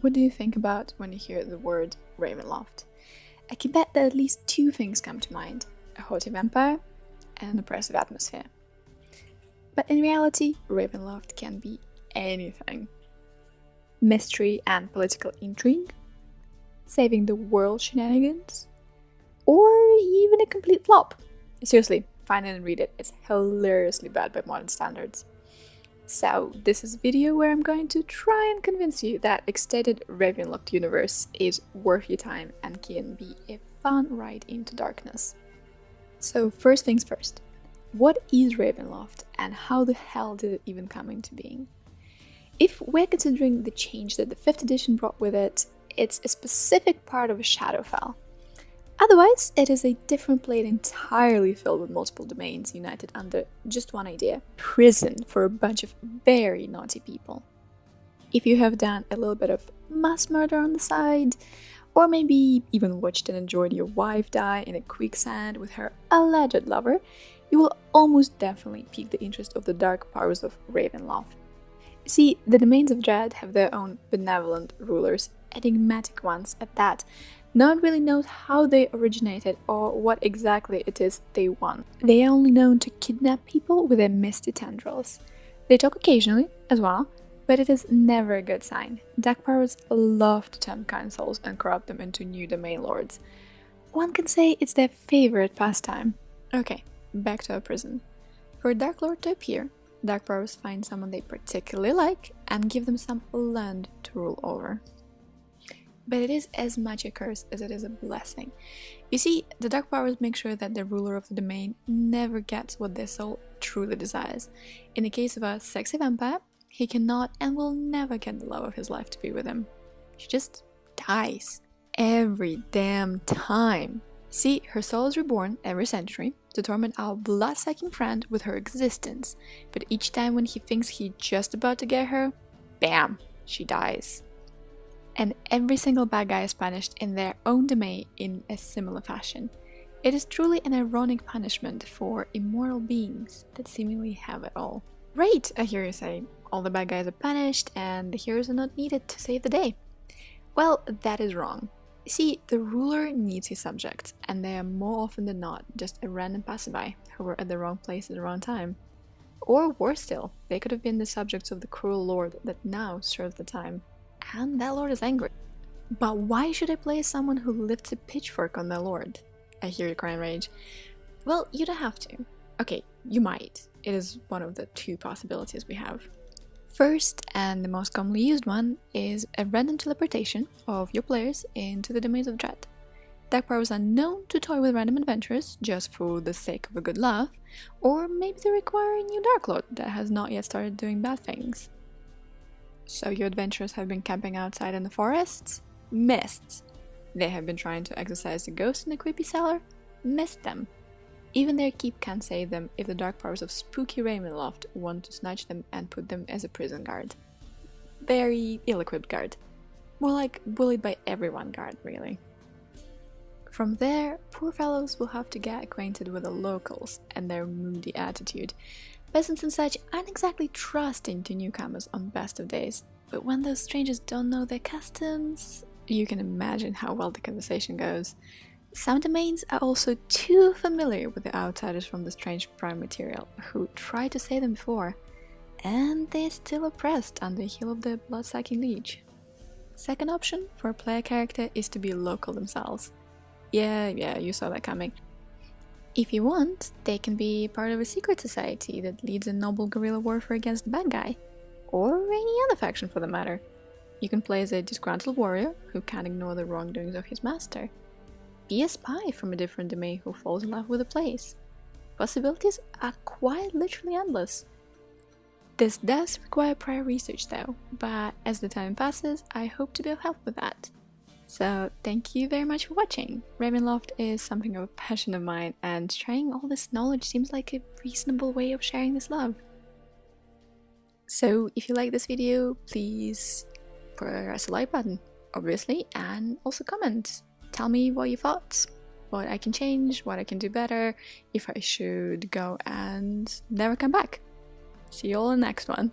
What do you think about when you hear the word Ravenloft? I can bet that at least two things come to mind: a haughty vampire and an oppressive atmosphere. But in reality, Ravenloft can be anything. Mystery and political intrigue, saving the world shenanigans, or even a complete flop. Seriously, find it and read it. It's hilariously bad by modern standards. So, this is a video where I'm going to try and convince you that extended Ravenloft universe is worth your time and can be a fun ride into darkness. So, first things first. What is Ravenloft and how the hell did it even come into being? If we're considering the change that the 5th edition brought with it, it's a specific part of a Shadowfell. Otherwise, it is a different plane entirely filled with multiple domains united under just one idea: prison for a bunch of very naughty people. If you have done a little bit of mass murder on the side, or maybe even watched and enjoyed your wife die in a quicksand with her alleged lover, you will almost definitely pique the interest of the dark powers of Ravenloft. See, the domains of Dread have their own benevolent rulers, enigmatic ones at that. No one really knows how they originated or what exactly it is they want. They are only known to kidnap people with their misty tendrils. They talk occasionally, as well, but it is never a good sign. Dark powers love to tempt kind souls and corrupt them into new domain lords. One can say it's their favorite pastime. Okay, back to our prison. For a Dark Lord to appear, Dark powers find someone they particularly like and give them some land to rule over. But it is as much a curse as it is a blessing. You see, the dark powers make sure that the ruler of the domain never gets what their soul truly desires. In the case of a sexy vampire, he cannot and will never get the love of his life to be with him. She just dies. Every damn time. See, her soul is reborn every century to torment our blood-sucking friend with her existence. But each time when he thinks he's just about to get her, bam, she dies. And every single bad guy is punished in their own domain in a similar fashion. It is truly an ironic punishment for immortal beings that seemingly have it all. Right, I hear you say, all the bad guys are punished and the heroes are not needed to save the day. Well, that is wrong. See, the ruler needs his subjects, and they are more often than not just a random passerby who were at the wrong place at the wrong time. Or worse still, they could have been the subjects of the cruel lord that now serves the time. And that lord is angry. But why should I play as someone who lifts a pitchfork on their lord? I hear you cry in rage. Well, you don't have to. Okay, you might. It is one of the two possibilities we have. First, and the most commonly used one, is a random teleportation of your players into the domains of Dread. Dark powers are known to toy with random adventurers just for the sake of a good laugh, or maybe they require a new Dark Lord that has not yet started doing bad things. So your adventurers have been camping outside in the forests? Missed. They have been trying to exorcise the ghost in the creepy cellar? Missed them. Even their keep can't save them if the dark powers of spooky Ravenloft want to snatch them and put them as a prison guard. Very ill-equipped guard. More like bullied by everyone guard, really. From there, poor fellows will have to get acquainted with the locals and their moody attitude. Peasants and such aren't exactly trusting to newcomers on best of days, but when those strangers don't know their customs, you can imagine how well the conversation goes. Some domains are also too familiar with the outsiders from the strange prime material who tried to save them before, and they're still oppressed under the heel of the blood-sucking leech. Second option for a player character is to be local themselves. Yeah, you saw that coming. If you want, they can be part of a secret society that leads a noble guerrilla warfare against the bad guy, or any other faction for the matter. You can play as a disgruntled warrior who can't ignore the wrongdoings of his master. Be a spy from a different domain who falls in love with the place. Possibilities are quite literally endless. This does require prior research though, but as the time passes, I hope to be of help with that. So thank you very much for watching. Ravenloft is something of a passion of mine, and sharing all this knowledge seems like a reasonable way of sharing this love. So if you like this video, please press the like button, obviously, and also comment. Tell me what you thought, what I can change, what I can do better, if I should go and never come back. See you all in the next one.